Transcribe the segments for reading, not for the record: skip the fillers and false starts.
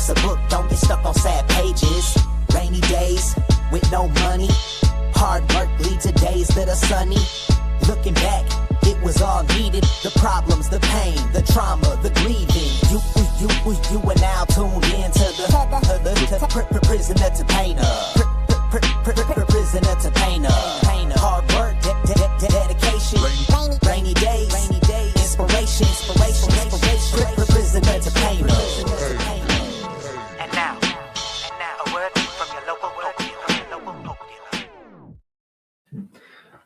life's a book, don't get stuck on sad pages. Rainy days with no money. Hard work leads to days that are sunny. Looking back, it was all needed. The problems, the pain, the trauma, the grieving. You are now tuned in to the prisoner to painter. Prisoner to painter. Hard work, dedication. Rainy days, inspiration. Prisoner to painter. And now, a word from your local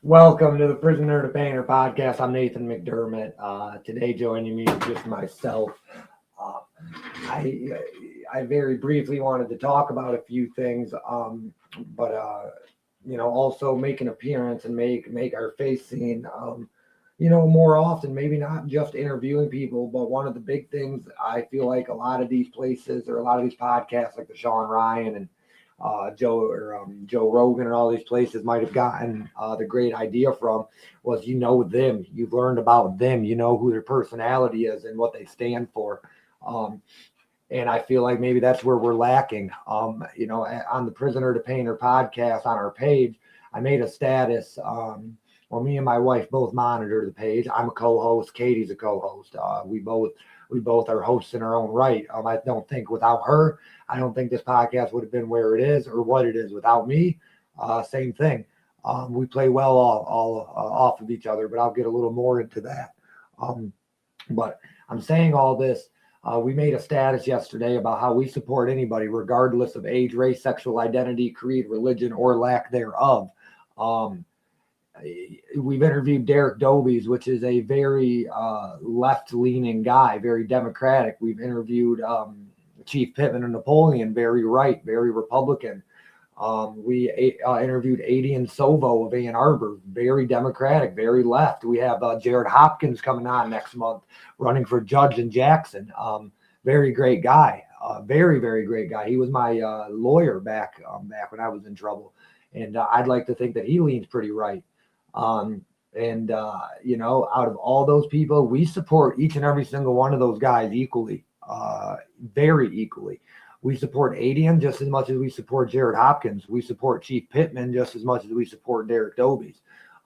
Welcome to the Prisoner to Painter podcast. I'm Nathan McDermott. Today joining me is just myself. I very briefly wanted to talk about a few things, but also make an appearance and make our face seen, more often. Maybe not just interviewing people, but one of the big things I feel like a lot of these places or a lot of these podcasts, like the Sean Ryan and Joe Rogan and all these places might have gotten the great idea from was, them, you've learned about them, who their personality is and what they stand for. And I feel like maybe that's where we're lacking. On the Prisoner to Painter podcast on our page, I made a status. Me and my wife both monitor the page. I'm a co-host. Katie's a co-host. We both are hosts in our own right. I don't think without her, I don't think this podcast would have been where it is or what it is without me. Same thing. We play well all off of each other, but I'll get a little more into that. But I'm saying all this. We made a status yesterday about how we support anybody, regardless of age, race, sexual identity, creed, religion, or lack thereof. We've interviewed Derek Dobies, which is a very left-leaning guy, very Democratic. We've interviewed Chief Pittman and Napoleon, very right, very Republican. We interviewed Adian Sovo of Ann Arbor, very Democratic, very left. We have Jared Hopkins coming on next month, running for judge in Jackson. Very great guy, very, very great guy. He was my lawyer back when I was in trouble. And I'd like to think that he leans pretty right. Out of all those people, we support each and every single one of those guys equally, very equally. We support Adian just as much as we support Jared Hopkins. We support Chief Pittman just as much as we support Derek Dobies.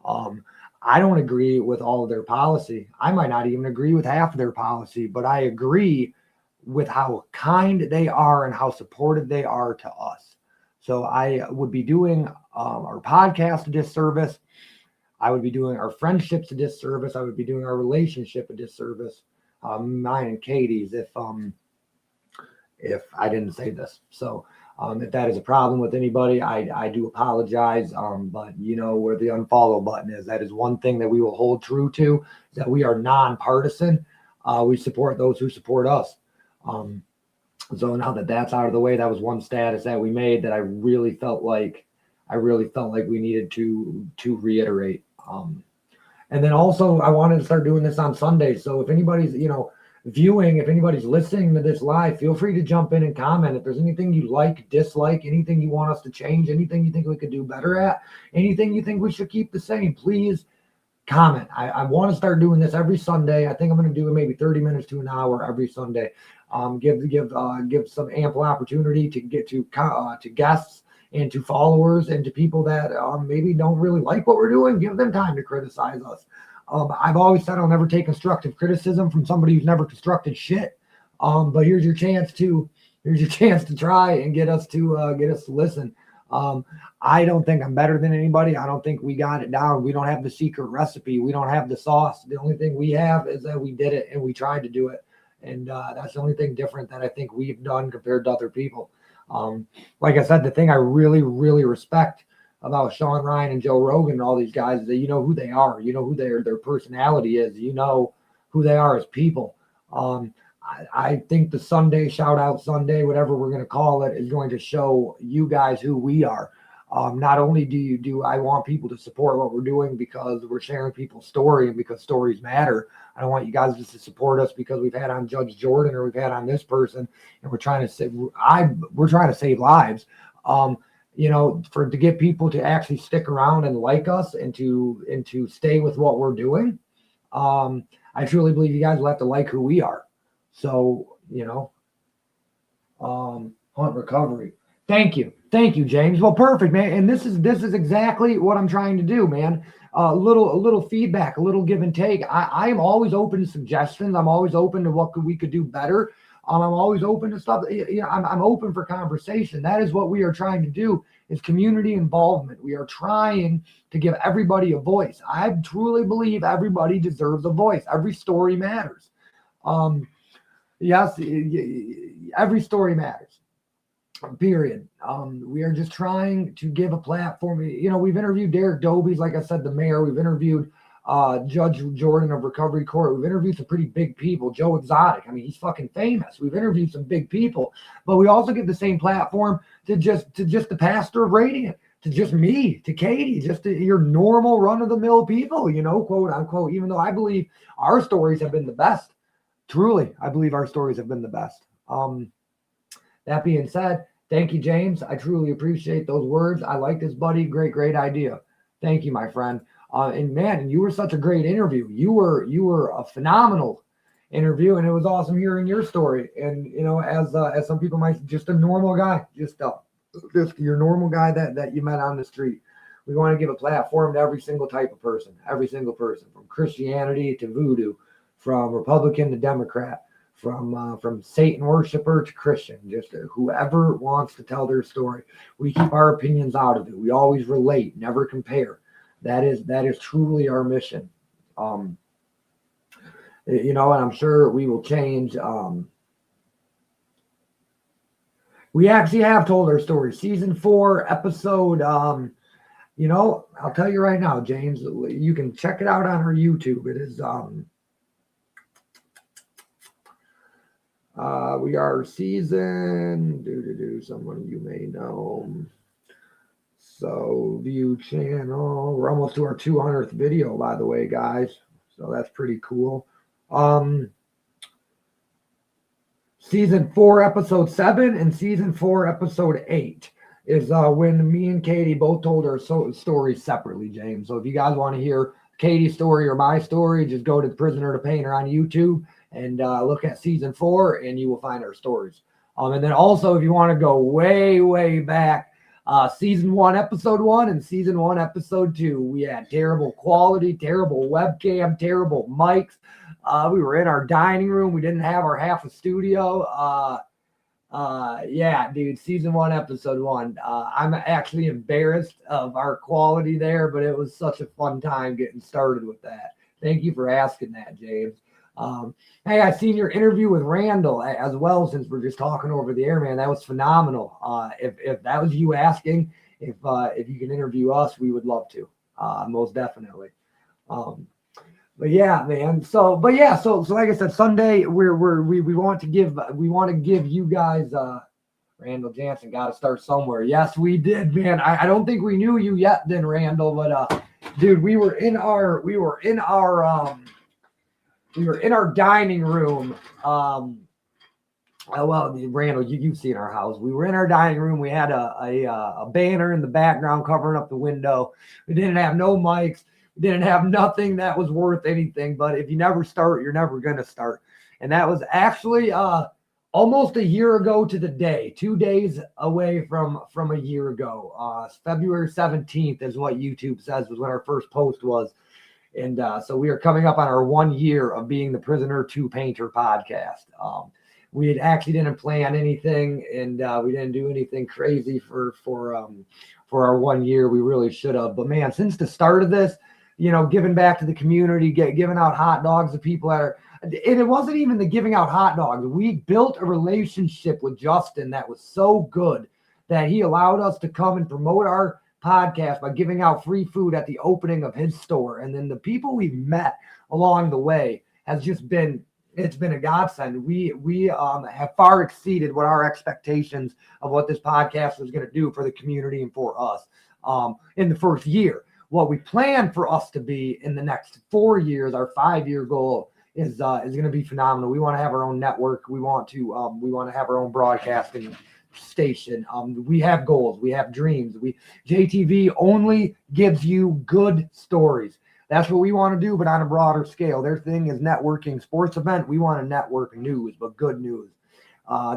I don't agree with all of their policy. I might not even agree with half of their policy, but I agree with how kind they are and how supportive they are to us. So I would be doing our podcast a disservice. I would be doing our friendships a disservice. I would be doing our relationship a disservice. Mine and Katie's if I didn't say this. So if that is a problem with anybody, I do apologize. But where the unfollow button is, that is one thing that we will hold true to, is that we are nonpartisan. We support those who support us. So now that that's out of the way, that was one status that we made that I really felt like we needed to reiterate. And then also I wanted to start doing this on Sundays. So if anybody's, viewing, if anybody's listening to this live, feel free to jump in and comment. If there's anything you like, dislike, anything you want us to change, anything you think we could do better at, anything you think we should keep the same, please comment. I want to start doing this every Sunday. I think I'm going to do it maybe 30 minutes to an hour every Sunday. Give some ample opportunity to get to guests and to followers and to people that maybe don't really like what we're doing. Give them time to criticize us. I've always said I'll never take constructive criticism from somebody who's never constructed shit. But here's your chance to try and get us to listen. I don't think I'm better than anybody. I don't think we got it down. We don't have the secret recipe. We don't have the sauce. The only thing we have is that we did it and we tried to do it. And that's the only thing different that I think we've done compared to other people. Like I said, the thing I really, really respect about Sean Ryan and Joe Rogan and all these guys is that who they are, who their personality is, who they are as people. I think the Sunday, shout out Sunday, whatever we're going to call it, is going to show you guys who we are. Not only do I want people to support what we're doing because we're sharing people's story and because stories matter. I don't want you guys just to support us because we've had on Judge Jordan or we've had on this person and we're trying to save lives. To get people to actually stick around and like us and to stay with what we're doing. I truly believe you guys will have to like who we are. So, Hunt Recovery. Thank you, James. Well, perfect, man. And this is exactly what I'm trying to do, man. A little feedback, a little give and take. I am always open to suggestions. I'm always open to what we could do better. I'm always open to stuff. I'm open for conversation. That is what we are trying to do, is community involvement. We are trying to give everybody a voice. I truly believe everybody deserves a voice. Every story matters. Yes, every story matters. Period. We are just trying to give a platform. We've interviewed Derek Dobies, like I said, the mayor. We've interviewed Judge Jordan of Recovery Court. We've interviewed some pretty big people. Joe Exotic. I mean, he's fucking famous. We've interviewed some big people, but we also give the same platform to just the pastor of Radiant, to just me, to Katie, just to your normal run-of-the-mill people, quote unquote, even though I believe our stories have been the best. Truly, I believe our stories have been the best. That being said, thank you, James. I truly appreciate those words. I like this, buddy. Great idea. Thank you, my friend. And you were such a great interview. You were a phenomenal interview, and it was awesome hearing your story. And as some people might, just a normal guy, just your normal guy that you met on the street. We want to give a platform to every single type of person, from Christianity to voodoo, from Republican to Democrat, from Satan worshiper to Christian, just whoever wants to tell their story. We keep our opinions out of it. We always relate, never compare. That is truly our mission. And I'm sure we will change. We actually have told our story. Season 4, episode, I'll tell you right now, James, you can check it out on our YouTube. It is, we are season, someone you may know. So view channel. We're almost to our 200th video, by the way, guys. So that's pretty cool. Season 4, episode 7 and season 4, episode 8 is when me and Katie both told our stories separately, James. So if you guys want to hear Katie's story or my story, just go to The Prisoner to Painter on YouTube and look at season 4, and you will find our stories. And then also, if you want to go way back, season 1, episode 1 and season 1, episode 2, we had terrible quality, terrible webcam, terrible mics. We were in our dining room. We didn't have our half a studio. Yeah, dude, season 1, episode 1. I'm actually embarrassed of our quality there, but it was such a fun time getting started with that. Thank you for asking that, James. Hey, I seen your interview with Randall as well, since we're just talking over the air, man. That was phenomenal. If that was you asking, if you can interview us, we would love to, most definitely. But yeah, man. So like I said, Sunday we want to give you guys. Randall Jansen got to start somewhere. Yes, we did, man. I don't think we knew you yet, then, Randall. But dude, we were in our dining room. Well, Randall, you've seen our house. We were in our dining room. We had a banner in the background covering up the window. We didn't have no mics. We didn't have nothing that was worth anything. But if you never start, you're never going to start. And that was actually almost a year ago to the day, 2 days away from a year ago. February 17th is what YouTube says was when our first post was. And so we are coming up on our 1 year of being the Prisoner to Painter podcast. We actually didn't plan anything, and we didn't do anything crazy for our 1 year. We really should have. But man, since the start of this, giving back to the community, giving out hot dogs to people that are, and it wasn't even the giving out hot dogs. We built a relationship with Justin that was so good that he allowed us to come and promote our podcast by giving out free food at the opening of his store. And then the people we've met along the way has just been, it's been a godsend. We have far exceeded what our expectations of what this podcast was going to do for the community and for us in the first year. What we plan for us to be in the next 4 years, our 5-year goal is going to be phenomenal. We want to have our own network. We want to have our own broadcasting station. We have goals. We have dreams. JTV only gives you good stories. That's what we want to do, but on a broader scale. Their thing is networking sports event. We want to network news, but good news.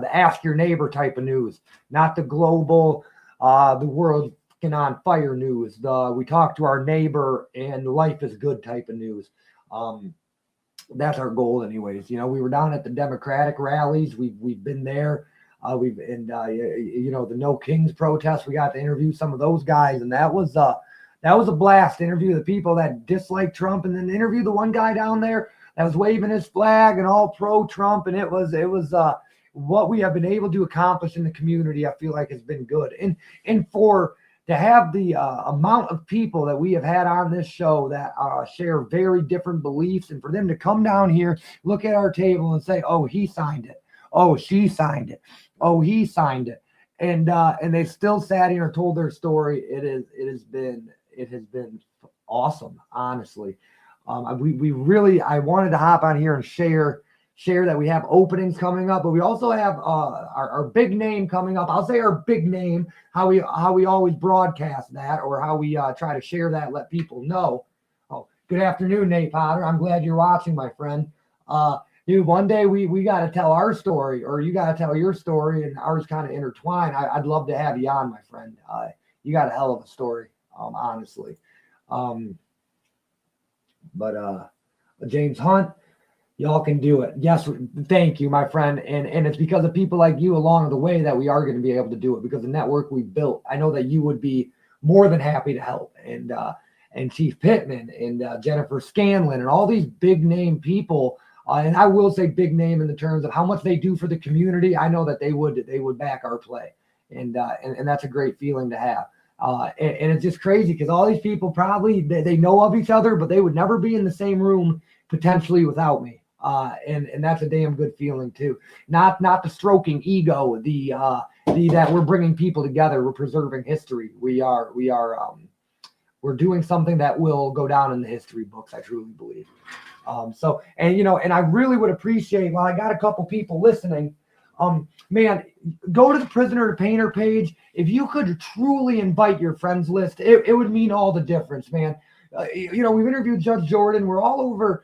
the ask your neighbor type of news, not the global, the world on fire news. We talk to our neighbor and life is good type of news. That's our goal anyways. You know, we were down at the Democratic rallies. We've been there. You know, the No Kings protest, we got to interview some of those guys, and that was a blast. Interview the people that dislike Trump, and then interview the one guy down there that was waving his flag and all pro Trump. And it was what we have been able to accomplish in the community. I feel like has been good, and for to have the amount of people that we have had on this show that share very different beliefs, and for them to come down here, look at our table and say, oh, he signed it. Oh, she signed it. Oh, he signed it. And they still sat here and told their story. It has been awesome, honestly. I wanted to hop on here and share that we have openings coming up, but we also have our big name coming up. I'll say our big name, how we always broadcast that, or how we try to share that, let people know. Oh, good afternoon, Nate Potter. I'm glad you're watching, my friend. Dude, one day we got to tell our story, or you got to tell your story, and ours kind of intertwine. I'd love to have you on, my friend. You got a hell of a story, honestly. But James Hunt, y'all can do it. Yes, thank you, my friend. And it's because of people like you along the way that we are going to be able to do it, because the network we built. I know that you would be more than happy to help. And Chief Pittman and Jennifer Scanlon and all these big name people. And I will say big name in the terms of how much they do for the community. I know that they would back our play. And that's a great feeling to have. And it's just crazy because all these people probably they know of each other, but they would never be in the same room potentially without me. And that's a damn good feeling too. Not the stroking ego, the that we're bringing people together. We're preserving history. We're doing something that will go down in the history books. I truly believe. And I really would appreciate, while I got a couple people listening, man, go to the Prisoner to Painter page. If you could truly invite your friends list, it would mean all the difference, man. We've interviewed Judge Jordan. We're all over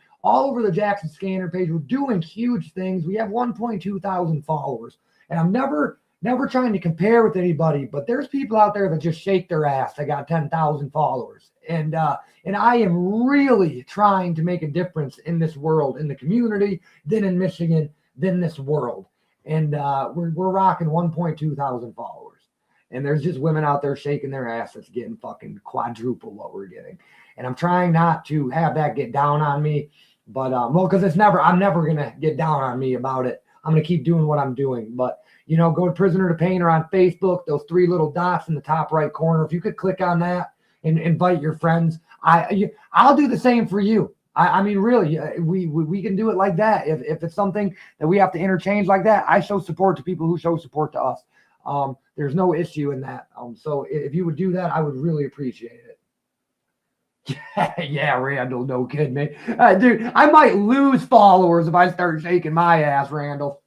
the Jackson Scanner page. We're doing huge things. We have 1.2 thousand followers, and I'm never trying to compare with anybody, but there's people out there that just shake their ass. I got 10,000 followers, and I am really trying to make a difference in this world, in the community, then in Michigan, then this world. And we're rocking 1.2 thousand followers, and there's just women out there shaking their ass that's getting fucking quadruple what we're getting. And I'm trying not to have that get down on me, but because I'm never gonna get down on me about it. I'm gonna keep doing what I'm doing. But go to Prisoner to Painter on Facebook. Those 3 little dots in the top right corner. If you could click on that and invite your friends, I'll do the same for you. I mean, really, we can do it like that. If it's something that we have to interchange like that, I show support to people who show support to us. There's no issue in that. So if you would do that, I would really appreciate it. Yeah, Randall, no kidding me. Dude, I might lose followers if I start shaking my ass, Randall.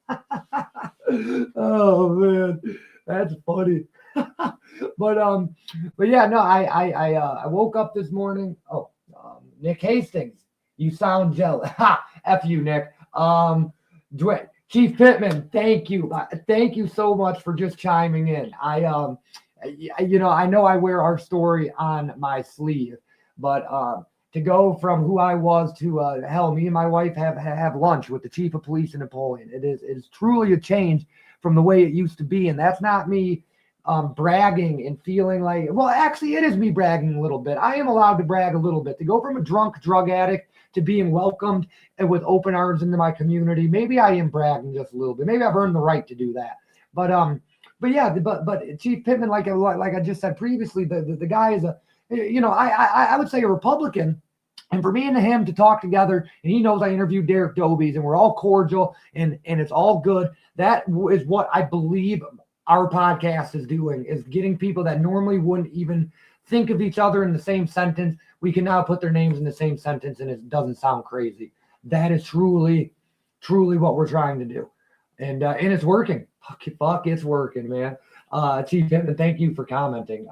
Oh, man, that's funny. But yeah, no, I woke up this morning. Oh, Nick Hastings. You sound jealous. Ha! F you, Nick. Chief Pittman, thank you. Thank you so much for just chiming in. I know I wear our story on my sleeve, but to go from who I was to hell, me and my wife have lunch with the chief of police in Napoleon. It is truly a change from the way it used to be, and that's not me bragging and feeling like, well, actually, it is me bragging a little bit. I am allowed to brag a little bit. To go from a drunk drug addict to being welcomed and with open arms into my community, maybe I am bragging just a little bit. Maybe I've earned the right to do that. But Chief Pittman, like I just said previously, the guy is I would say a Republican. And for me and him to talk together, and he knows I interviewed Derek Dobies, and we're all cordial, and it's all good. That is what I believe our podcast is doing, is getting people that normally wouldn't even think of each other in the same sentence. We can now put their names in the same sentence, and it doesn't sound crazy. That is truly, truly what we're trying to do. And it's working. Fuck, it's working, man. Chief Pittman, thank you for commenting.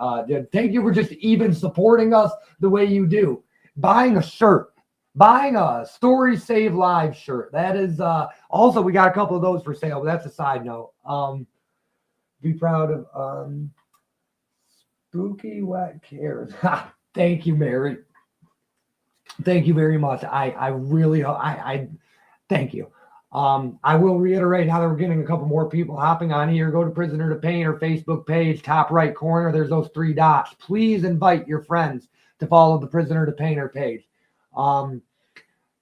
Thank you for just even supporting us the way you do. Buying a shirt buying a Story Save Lives shirt. That is also, we got a couple of those for sale, but that's a side note. Be proud of Spooky Wet Cares. Thank you, Mary. Thank you very much. I really thank you. I will reiterate, now that we're getting a couple more people hopping on here, go to Prisoner to Painter Facebook page, top right corner. There's those 3 dots. Please invite your friends to follow the Prisoner to Painter page.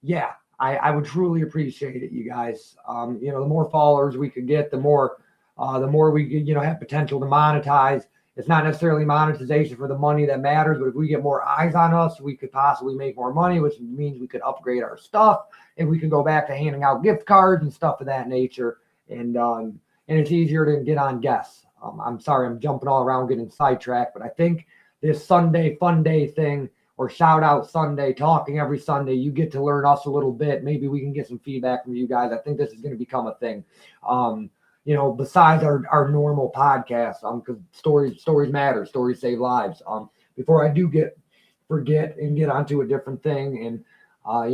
Yeah, I would truly appreciate it, you guys. The more followers we could get, the more we could, have potential to monetize. It's not necessarily monetization for the money that matters, but if we get more eyes on us, we could possibly make more money, which means we could upgrade our stuff, and we can go back to handing out gift cards and stuff of that nature. And it's easier to get on guests. I'm sorry, I'm jumping all around, getting sidetracked, but I think this Sunday fun day thing, or shout out Sunday, talking every Sunday, you get to learn us a little bit. Maybe we can get some feedback from you guys. I think this is going to become a thing. Besides our normal podcast, because stories matter, stories save lives. Before I do forget and get onto a different thing, and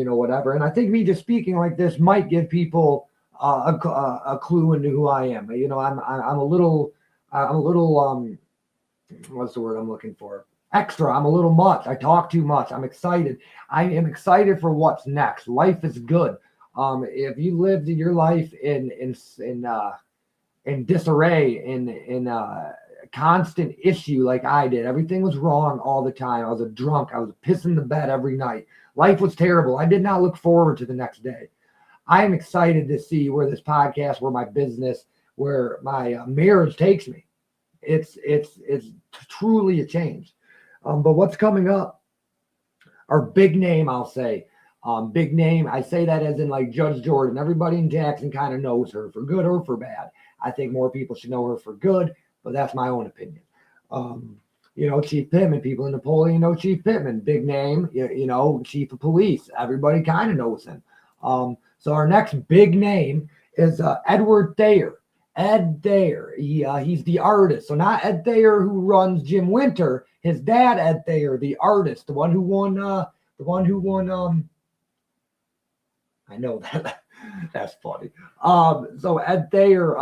whatever. And I think me just speaking like this might give people a clue into who I am. I'm a little what's the word I'm looking for? Extra. I'm a little much. I talk too much. I'm excited. I am excited for what's next. Life is good. If you lived your life in disarray, in constant issue like I did, everything was wrong all the time. I was a drunk. I was pissing the bed every night. Life was terrible. I did not look forward to the next day. I am excited to see where this podcast, where my business, where my marriage takes me. It's truly a change. But what's coming up are big name, I'll say. Big name. I say that as in like Judge Jordan. Everybody in Jackson kind of knows her for good or for bad. I think more people should know her for good, but that's my own opinion. Chief Pittman, people in Napoleon know Chief Pittman, big name, chief of police. Everybody kind of knows him. So our next big name is Edward Thayer. Ed Thayer. He's the artist. So not Ed Thayer who runs Jim Winter. His dad, Ed Thayer, the artist, the one who won. I know that. That's funny. So Ed Thayer's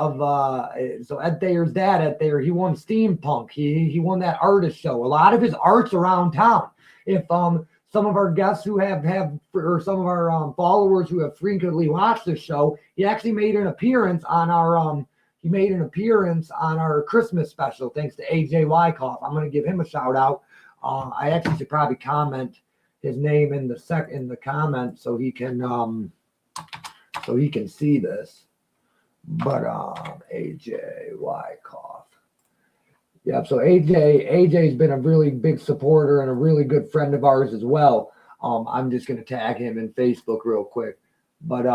dad, Ed Thayer, he won Steampunk. He won that artist show. A lot of his art's around town. If some of our guests who have or some of our followers who have frequently watched this show, he actually made an appearance on our Christmas special, thanks to AJ Wyckoff. I'm going to give him a shout out. I actually should probably comment his name in the comment so he can see this. But AJ Wyckoff. Yeah, so AJ's been a really big supporter and a really good friend of ours as well. I'm just going to tag him in Facebook real quick. But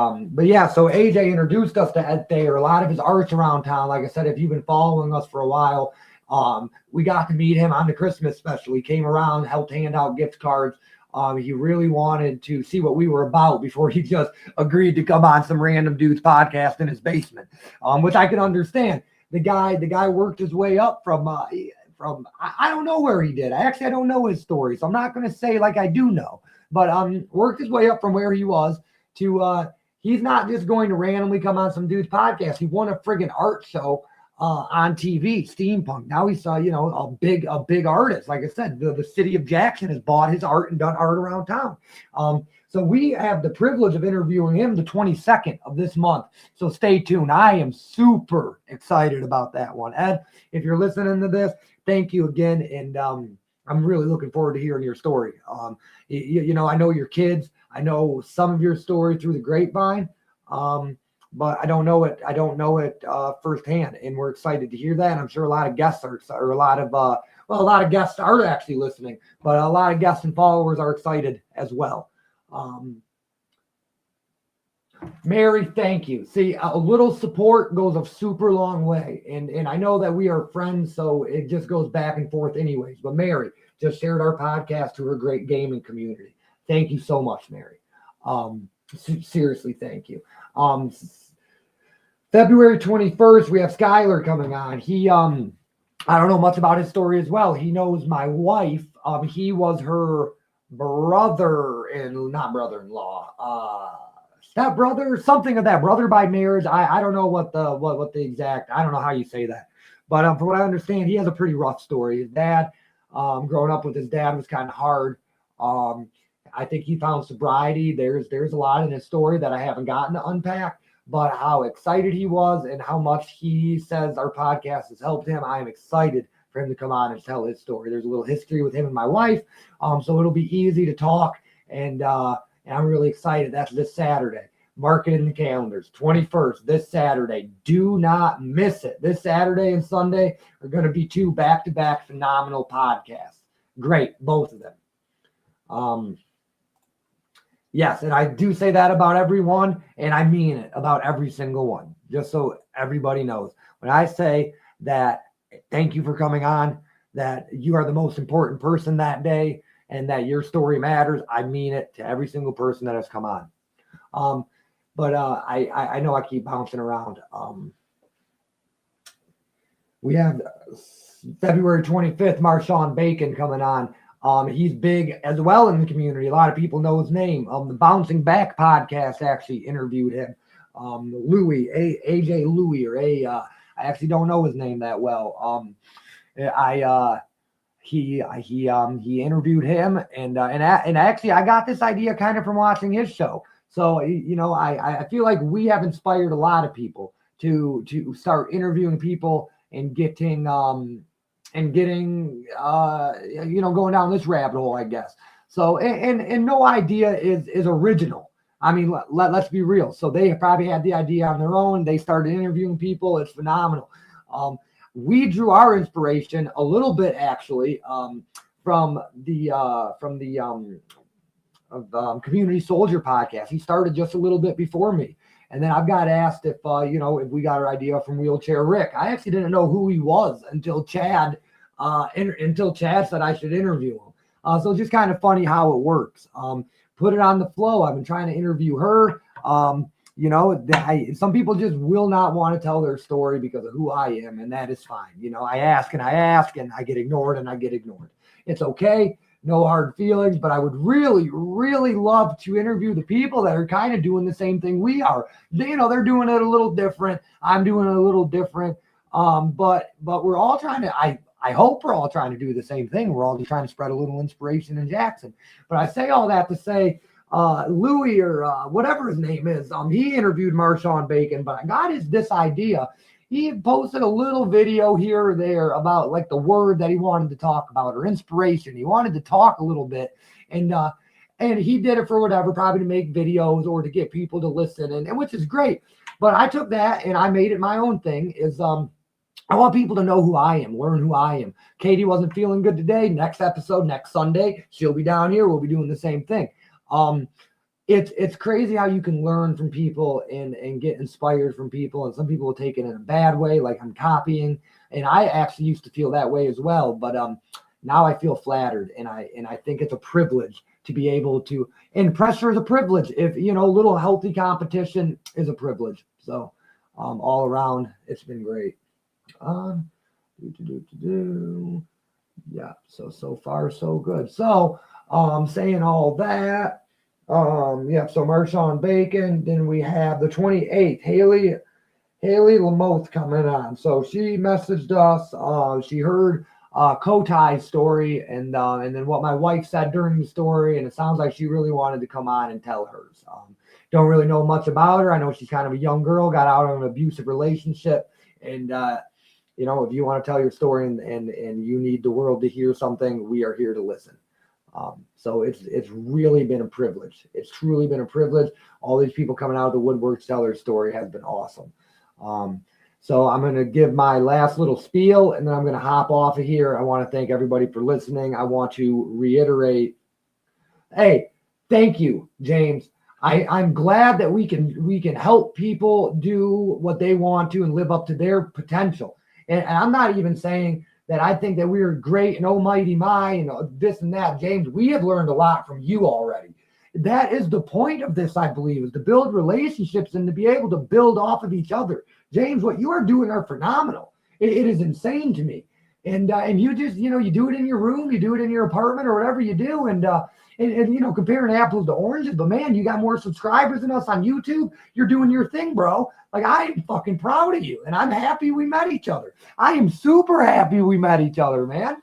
yeah, so AJ introduced us to Ed Thayer. A lot of his art's around town. Like I said, if you've been following us for a while, we got to meet him on the Christmas special. He came around, helped hand out gift cards. He really wanted to see what we were about before he just agreed to come on some random dude's podcast in his basement, which I can understand. The guy worked his way up from I don't know where he did. I don't know his story, so I'm not going to say like I do know. But worked his way up from where he was to he's not just going to randomly come on some dude's podcast. He won a friggin' art show on TV, Steampunk. Now he's a big artist. Like I said, the city of Jackson has bought his art and done art around town. So we have the privilege of interviewing him the 22nd of this month. So stay tuned. I am super excited about that one. Ed, if you're listening to this, thank you again. And I'm really looking forward to hearing your story. I know your kids. I know some of your story through the grapevine. But I don't know it firsthand, and we're excited to hear that. And I'm sure a lot of guests a lot of guests are actually listening, but a lot of guests and followers are excited as well. Mary, thank you. See, a little support goes a super long way, and I know that we are friends, so it just goes back and forth anyways. But Mary just shared our podcast to her great gaming community. Thank you so much, Mary. Seriously, thank you. February 21st, we have Skylar coming on. He, I don't know much about his story as well. He knows my wife. He was her not brother-in-law, stepbrother, something of that, brother by marriage. I don't know what the exact, I don't know how you say that. But from what I understand, he has a pretty rough story. His dad, growing up with his dad was kind of hard. I think he found sobriety. There's a lot in his story that I haven't gotten to unpack, but how excited he was and how much he says our podcast has helped him. I am excited for him to come on and tell his story. There's a little history with him and my wife, so it'll be easy to talk, and I'm really excited. That's this Saturday. Mark it in the calendars, 21st, this Saturday. Do not miss it. This Saturday and Sunday are going to be 2 back-to-back phenomenal podcasts. Great, both of them. Yes, and I do say that about everyone, and I mean it about every single one, just so everybody knows. When I say that, thank you for coming on, that you are the most important person that day, and that your story matters, I mean it to every single person that has come on. But I know I keep bouncing around. We have February 25th, Marshawn Bacon coming on. He's big as well in the community. A lot of people know his name. The Bouncing Back podcast actually interviewed him. Louis, AJ Louis, or I actually don't know his name that well. He interviewed him, and actually I got this idea kind of from watching his show. So, I feel like we have inspired a lot of people to start interviewing people and getting going down this rabbit hole, I guess. So, and no idea is original. I mean, let's be real. So they probably had the idea on their own. They started interviewing people. It's phenomenal. We drew our inspiration a little bit, actually, from the Community Soldier podcast. He started just a little bit before me. And then I've got asked if we got our idea from Wheelchair Rick. I actually didn't know who he was until Chad said I should interview him. So just kind of funny how it works. Put it on the flow. I've been trying to interview her. Some people just will not want to tell their story because of who I am, and that is fine. I ask and I get ignored and I get ignored. It's okay. No hard feelings, but I would really, really love to interview the people that are kind of doing the same thing we are. They're doing it a little different. I'm doing it a little different. But we're all trying to, I hope we're all trying to do the same thing. We're all just trying to spread a little inspiration in Jackson. But I say all that to say, Louis, or whatever his name is, he interviewed Marshawn Bacon, but I got this idea. He posted a little video here or there about like the word that he wanted to talk about, or inspiration. He wanted to talk a little bit, and he did it for whatever, probably to make videos or to get people to listen, and which is great. But I took that and I made it my own thing. I want people to know who I am, learn who I am. Katie wasn't feeling good today. Next episode, next Sunday, she'll be down here. We'll be doing the same thing. It's crazy how you can learn from people and get inspired from people. And some people will take it in a bad way, like I'm copying. And I actually used to feel that way as well. But now I feel flattered, and I think it's a privilege to be able to. And pressure is a privilege. If a little healthy competition is a privilege. So all around, it's been great. Yeah. So far so good. So saying all that. So Marshawn Bacon. Then we have the 28th, Haley Lamoth coming on. So she messaged us. She heard Kotai's story and then what my wife said during the story, and it sounds like she really wanted to come on and tell hers. Don't really know much about her. I know she's kind of a young girl, got out of an abusive relationship, and if you want to tell your story and you need the world to hear something, we are here to listen. So it's really been a privilege. It's truly been a privilege. All these people coming out of the woodwork to tell their story has been awesome. So I'm going to give my last little spiel, and then I'm going to hop off of here. I want to thank everybody for listening. I want to reiterate, hey, thank you, James. I'm glad that we can help people do what they want to and live up to their potential. And I'm not even saying that I think that we are great and almighty my and this and that. James, we have learned a lot from you already. That is the point of this, I believe, is to build relationships and to be able to build off of each other. James, what you are doing are phenomenal. It is insane to me. And you just, you do it in your room, you do it in your apartment or whatever you do. And comparing apples to oranges, but man, you got more subscribers than us on YouTube. You're doing your thing, bro. Like, I am fucking proud of you, and I'm happy we met each other. I am super happy we met each other, man.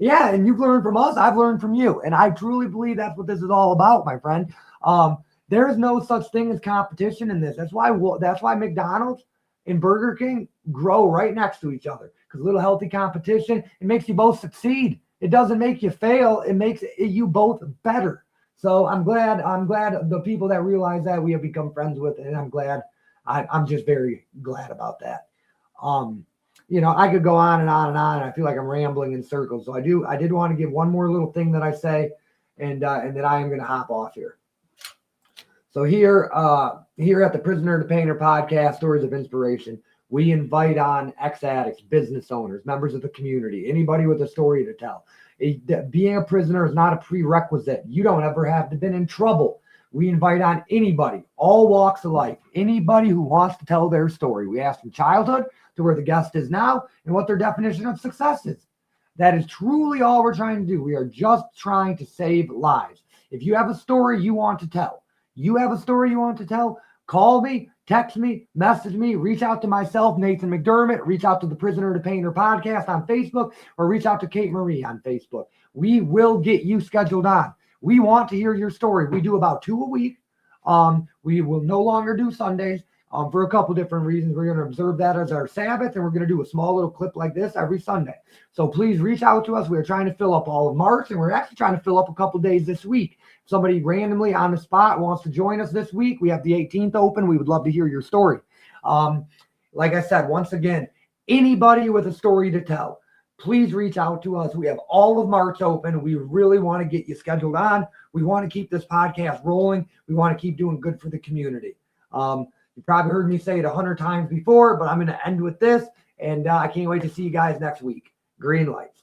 Yeah, and you've learned from us, I've learned from you, and I truly believe that's what this is all about, my friend. There is no such thing as competition in this. That's why McDonald's and Burger King grow right next to each other, because a little healthy competition, it makes you both succeed. It doesn't make you fail. It makes you both better. So I'm glad the people that realize that we have become friends with, and I'm just very glad about that. I could go on and on and on, and I feel like I'm rambling in circles. So I did want to give one more little thing that I say, and then I am going to hop off here. So here at the Prisoner to Painter podcast, Stories of Inspiration, we invite on ex-addicts, business owners, members of the community, anybody with a story to tell. Being a prisoner is not a prerequisite. You don't ever have to been in trouble. We invite on anybody, all walks of life, anybody who wants to tell their story. We ask from childhood to where the guest is now and what their definition of success is. That is truly all we're trying to do. We are just trying to save lives. If you have a story you want to tell, call me, text me, message me, reach out to myself, Nathan McDermott, reach out to the Prisoner to Painter podcast on Facebook, or reach out to Kate Marie on Facebook. We will get you scheduled on. We want to hear your story. We do about 2 a week. We will no longer do Sundays for a couple different reasons. We're going to observe that as our Sabbath, and we're going to do a small little clip like this every Sunday. So please reach out to us. We're trying to fill up all of March, and we're actually trying to fill up a couple days this week. If somebody randomly on the spot wants to join us this week, we have the 18th open. We would love to hear your story. Like I said, once again, anybody with a story to tell, please reach out to us. We have all of March open. We really want to get you scheduled on. We want to keep this podcast rolling. We want to keep doing good for the community. You probably heard me say it 100 times before, but I'm going to end with this, and I can't wait to see you guys next week. Green lights.